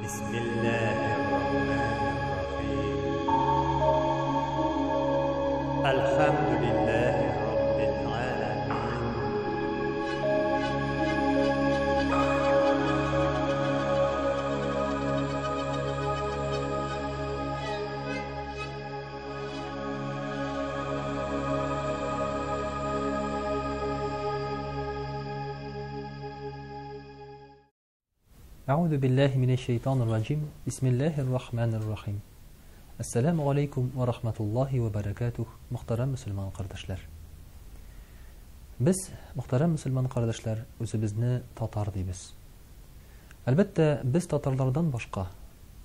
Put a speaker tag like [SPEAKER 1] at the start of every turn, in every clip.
[SPEAKER 1] بسم الله الرحمن الرحيم الحمد لله رب العالمين
[SPEAKER 2] أعوذ بالله من الشيطان الرجيم بسم الله الرحمن الرحيم Assalamu alaikum wa rahmatullahi wa barakatuh muhtaram musulmon qardoshlar. Biz muhtaram musulmon qardoshlar o'zimizni tatar deymiz. Albatta biz tatarlardan boshqa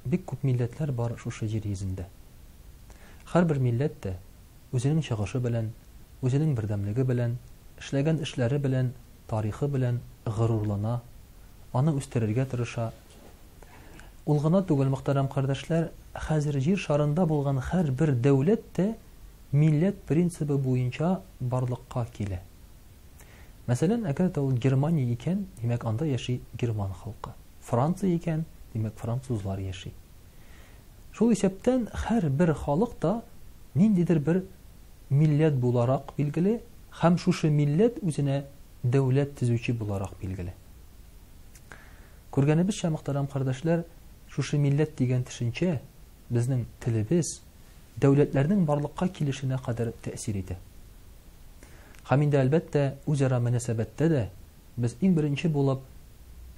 [SPEAKER 2] bek ko'p millatlar bor shu yer yuzida. Har bir millatda o'zining shag'ishi bilan, o'zining birdamligi bilan, ishlagan ishlari bilan, tarixi bilan g'ururlana, аны үстерергә тырыша. Ул гына түгел, мөхтәрәм кардәшләр, хәзер җир шарында булган һәр бер дәүләт тә милләт принцибы буенча барлыкка килә. Мәсәлән, әгәр дә ул Германия икән, димәк анда яши герман халкы. Франция икән, димәк французлар яши. Шул исәптән һәр бер халык та ниндидер бер милләт буларак билгеле, һәм шушы милләт үзенә дәүләт төзүче буларак билгеле. Күргәнебезчә, мөхтәрәм кардәшләр, шушы милләт дигән төшенчә безнең телебез дәүләтләрнең барлыкка килешенә кадәр тәэсир итә. Һәм инде әлбәттә үзара мөнәсәбәттә дә без иң беренче булып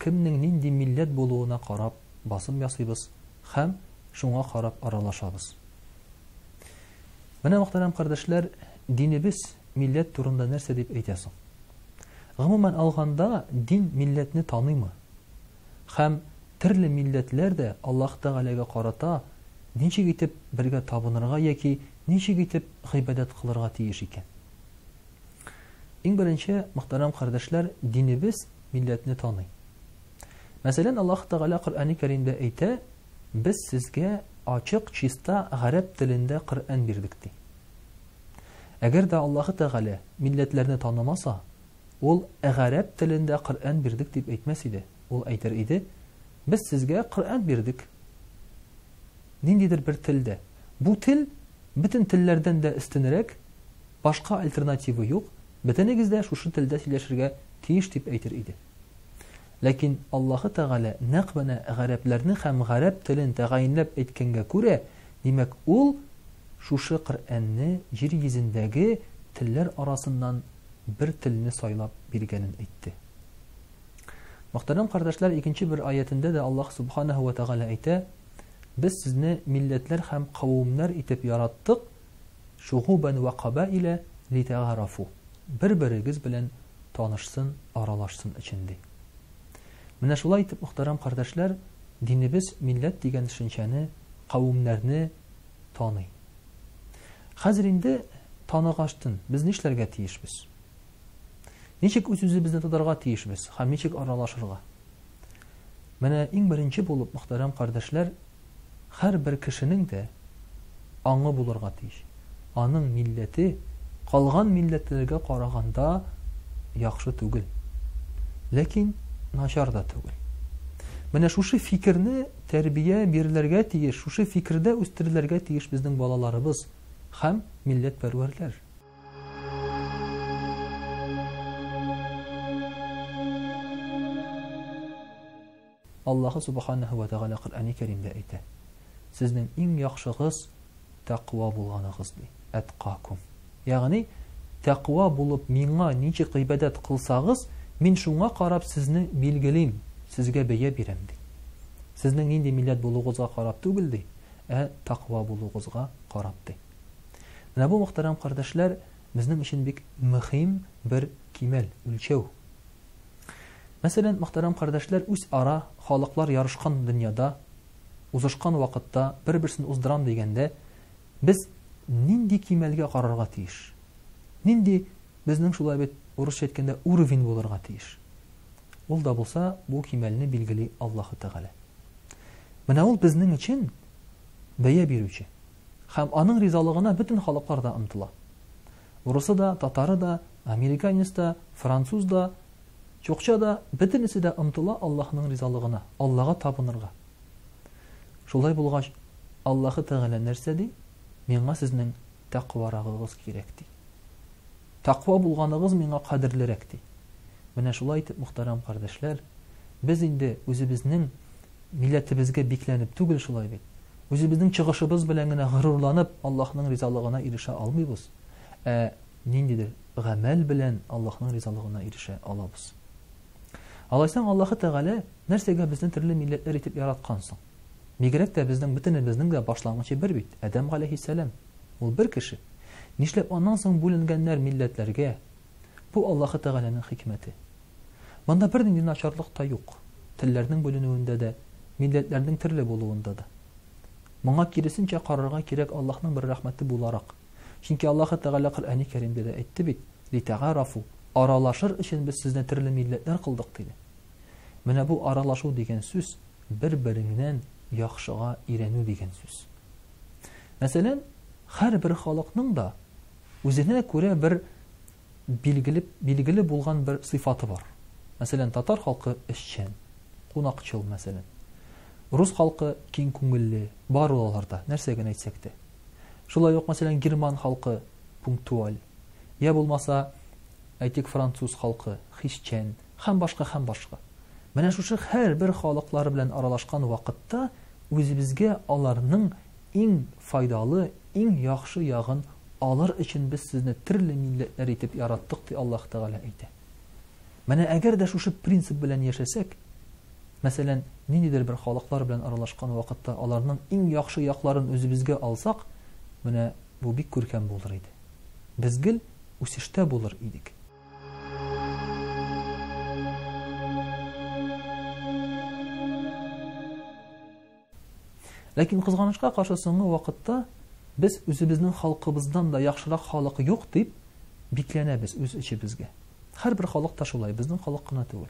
[SPEAKER 2] кемнең нинди милләт булуына карап басым ясыйбыз һәм шуңа карап аралашабыз. Менә мөхтәрәм кардәшләр, динебез милләт турында нәрсә дип әйтәсең? Гомумән алганда дин милләтне таныймы? Һәм төрле милләтләр дә Аллаһ Тәгаләгә карата ничек итеп бергә табынырга яки ничек итеп гыйбадәт кылырга тиеш икән. Иң беренче, мөхтәрәм кардәшләр, динебез милләтне таный. Мәсәлән, Аллаһ Тәгалә Коръән-и Кәримдә әйтә: "Без сезгә ачык, чиста гарәп телендә Коръән бирдек" ди. Әгәр дә Аллаһ Тәгалә милләтләрне танымаса, ул гарәп телендә Коръән бирдек дип әйтмәс иде. Ул әйтер иде: "Без сезгә Коръән бирдек." Ниндидер бер телдә. Бу тел бөтен телләрдән дә өстенрәк, башка альтернатива юк. Бөтенегез дә шушы телдә сөйләшергә тиеш дип әйтер иде. Ләкин Аллаһ Тәгалә нәкъ менә гарәпләрне һәм гарәп телен тәгаенләп әйткәнгә күрә, димәк ул шушы Коръәнне җир йөзендәге телләр арасыннан бер телне сайлап биргәнен әйтте. Мөхтәрәм кардәшләр, икенче бер аятында да Аллаһ Субханаһу ва Тәгалә әйтә: "Без сезне милләтләр һәм кавымнар итеп яраттык, шугубан ва кабаиля литагарафу." Бер-берегез белән танышсын, аралашсын өчен ди. Менә шулай итеп, мөхтәрәм кардәшләр, динебез милләт дигән төшенчәне, кавымнарны таный. Хәзер инде таныгаштын без нишләргә тиешбез? Ничек үз-үзебезне тотарга тиешбез һәм ничек аралашырга? Менә иң беренче булып, мөхтәрәм кардәшләр, һәр бер кешенең дә аңы булырга тиеш. Аның милләте калган милләтләргә караганда яхшы түгел, ләкин начар да түгел. Менә шушы фикерне тәрбия бирелергә тиеш, шушы фикердә үстерелергә тиеш безнең балаларыбыз һәм милләтпәрвәрләр. Аллаһ Субханаһу ва Тәгалә Коръән-и Кәримдә әйтә: "Сезнең иң яхшыгыз тақва булганыгыз" ди. Атқакум. Ягъни тақва булып миңа ничек гыйбадәт кылсагыз, мин шуңа карап сезне билгелим, сезгә бәя бирәм ди. Сезнең нинди милләт булугызга карап түгел ди, тақва булугызга карап ди. Менә бу, мөхтәрәм кардәшләр, безнең өчен бик мөһим бер кимәл, үлчәү. Мәсәлән, мөхтәрәм кардәшләр, үз ара халыклар ярышкан дөньяда, узышкан вакытта бер-берсен уздырам дигәндә, без нинди кимәлгә карарга тиеш? Нинди безнең шулай бит урысча әйткәндә уровень булырга тиеш? Ул да булса, бу кимәлне билгели Аллаһ Тәгалә. Менә ул безнең өчен бәя бирүче. Һәм аның ризалыгына бөтен халыклар да омтыла. Урысы да, татары да, американец да, француз да, чукча да, бөтенесе дә омтыла Аллаһның ризалыгына, Аллаһка табынырга. Шулай булгач, Аллаһы Тәгалә нәрсә ди? Миңа сезнең тәкъварагыгыз кирәк ди. Тәкъва булганыгыз миңа кадерлерәк ди. Менә шулай итеп, мөхтәрәм кардәшләр, без инде үзебезнең милләтебезгә бикләнеп түгел шулай бит. Үзебезнең чыгышыбыз белән генә горурланып, Аллаһның ризалыгына ирешә алмыйбыз. Ниндидер гамәл белән Аллаһның ризалыгына ирешә алабыз. Алайсаң Аллаһы Тәгалә нәрсәгә безне төрле милләтләр итеп яраткан соң? Бигрәк тә безнең бөтенебезнең дә башлангычы бер бит, Адәм галәйһиссәлам. Ул бер кеше. Нишләп аннан соң бүленгәннәр милләтләргә? Бу Аллаһы Тәгаләнең хикмәте. Монда бер нинди начарлык та юк. Телләрнең бүленүендә дә, милләтләрнең төрле булуында да. Моңа киресенчә карарга кирәк Аллаһның бер рәхмәте буларак. Чөнки Аллаһы Тәгалә Коръәни Кәримдә дә әйтте бит: "Литагарафу", аралашыр өчен без сезне төрле милләтләр кылдык диде. Менә бу аралашу дигән сүз бер-береңнән яхшыга өйрәнү дигән сүз. Мәсәлән, һәрбер халыкның да үзенә күрә бер билгеле булган бер сыйфаты бар. Мәсәлән, татар халкы эшчән, кунакчыл мәсәлән. Рус халкы киң күңелле, бар уларда, нәрсә генә әйтсәк тә. Шулай ук мәсәлән герман халкы пунктуаль. Я булмаса, әйтик француз халкы хисчән, һәм башка. Менә шушы һәрбер халыклар белән аралашкан вакытта үзебезгә аларның иң файдалы, иң яхшы ягын алыр өчен без сезне төрле милләтләр итеп яраттык ди Аллаһ Тәгалә әйтә. Менә әгәр дә шушы принцип белән яшәсәк, мәсәлән, ниндидер бер халыклар белән аралашкан вакытта аларның иң яхшы якларын үзебезгә алсак, менә бу бик күркәм булыр иде. Без гел үсештә булыр идек. Ләкин кызганычка каршы соңгы вакытта без үзебезнең халкыбыздан да яхшырак халык юк дип бикләнәбез үз ичебезгә. Һәрбер халык та шулай, безнең халык кына түгел.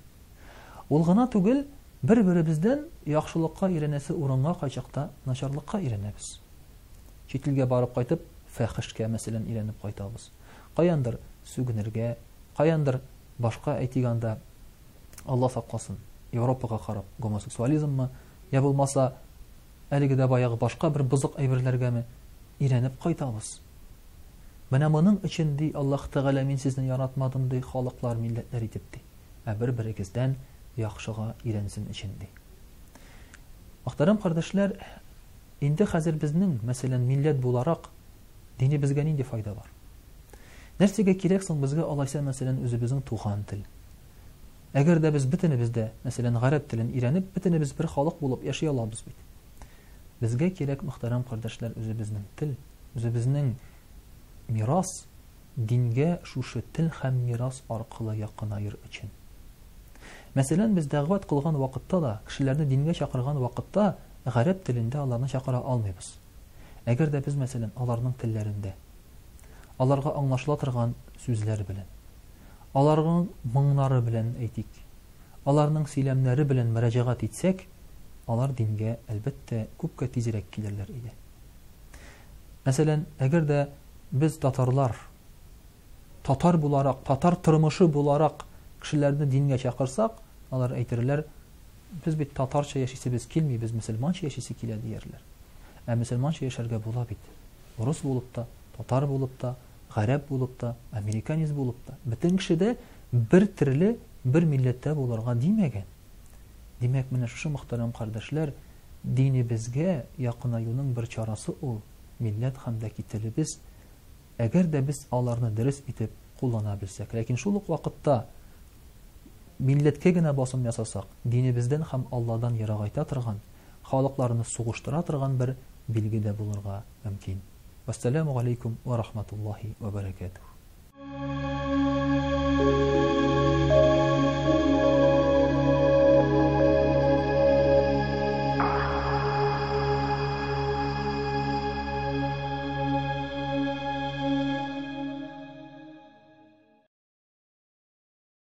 [SPEAKER 2] Ул гына түгел, бер-беребездән яхшылыкка өйрәнәсе урынга кайчакта начарлыкка өйрәнәбез. Читилгә барып кайтып, фәхишкә мәсәлән өйрәнеп кайтабыз. Каяндыр сүгенергә, каяндыр башка әйтигәндә Алла сакласын, Европага карап гомосексуализммы, я булмаса әлеге дә баягы башка бер бызык әйберләргәме өйрәнеп кайтабыз. Менә моның өчен ди Аллаһ Тәгалә мин сезне яратмадым ди халыклар милләтләр итеп ди. Бер-берегездән яхшыга өйрәнсен өчен ди. Мөхтәрәм кардәшләр, инде хәзер безнең, мәсәлән, милләт буларак динебезгә нинди файда бар? Нәрсәгә кирәк соң безгә алайса мәсәлән үзебезнең туган тел? Әгәр дә без бөтенебездә, мәсәлән, гарәп телен өйрәнеп, бөтенебез бер халык булып яши алабыз бит. Безгә кирәк, мөхтәрәм кардәшләр, үзебезнең тел, үзебезнең мирас, дингә шушы тел һәм мирас аркылы якынайыр өчен. Мәсәлән, без дәгъват кылган вакытта да, кешеләрне дингә чакырган вакытта гарәп телендә аларны чакыра алмыйбыз. Әгәр дә без мәсәлән аларның телләрендә, аларга аңлашыла торган сүзләр белән, аларның моңнары белән әйтик, аларның сөйләмнәре белән мөрәҗәгать итсәк, алар дингә әлбәттә күпкә тизрәк килерләр иде. Мәсәлән, әгәр дә без татарлар, татар буларак, татар тормышы буларак кешеләрне дингә чакырсак, алар әйтерләр, без бит татарча яшисебез килми, без мөселманча яшисе килә диярләр. Мөселманча яшәргә була бит. Рус булып та, татар булып та, гарәп булып та, американец булып та. Бөтен кеше дә бер төрле, бер милләттә булырга димәгән. Димәк, менә шушы мөхтәрәм кардәшләр, динебезгә якынаюның бер чарасы ул милләт һәм дә телебез. Әгәр дә без аларны дөрес итеп куллана белсәк, ләкин шул ук вакытта милләткә генә басым ясасак, динебездән һәм Алладан ерагайта торган, халыкларны сугыштыра торган бер билге дә булырга мөмкин. Вассаламу алейкум ва рахматуллахи ва баракатуһ.